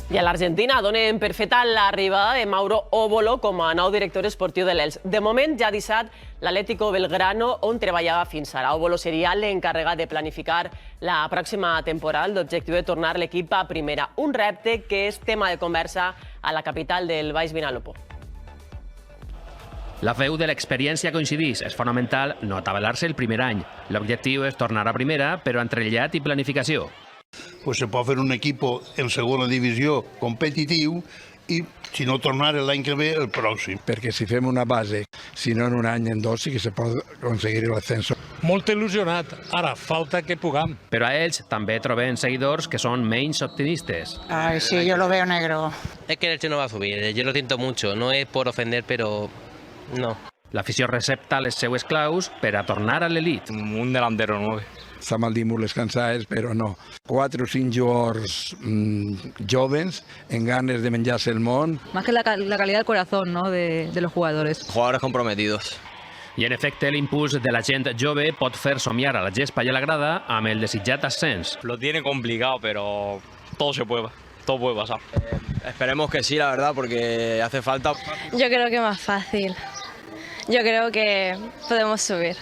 I a l'Argentina donen per feta l'arribada de Mauro Óbolo com a nou director esportiu de l'Elx. De moment ja ha deixat l'Atlético Belgrano, on treballava fins ara. Óbolo seria l'encarregat de planificar la pròxima temporada, l'objectiu de tornar l'equip a primera. Un repte que és tema de conversa a la capital del Baix Vinalopó. La veu de l'experiència coincideix. És fonamental no atabalar-se el primer any. L'objectiu és tornar a primera, però entre trellat i planificació. Pues se pot fer un equip en segona divisió competitiu i, si no tornar l'any que ve, el pròxim. Perquè si fem una base, si no en un any, en dos, sí que se pot aconseguir l'ascenso. Molt il·lusionat. Ara, falta que puguem. Però a ells també troben seguidors que són menys optimistes. Ay, sí, yo lo veo negro. Es que el Elche no va a subir, yo lo siento mucho, no es por ofender, pero no. L'afició recepta les seues claus per a tornar a l'elit. Un delantero 9. S'ha mal dit molt les cansades, però no. 4 o 5 jugadors jóvenes, en ganes de menjar-se el món. Más que la calidad del corazón, ¿no? de los jugadores. Jugadores comprometidos. I en efecte, l'impuls de la gent jove pot fer somiar a la gespa i a la grada amb el desitjat ascens. Lo tiene complicado, pero todo se puede. Todo puede pasar. Esperemos que sí, la verdad, porque hace falta. Yo creo que más fácil. Yo creo que podemos subir.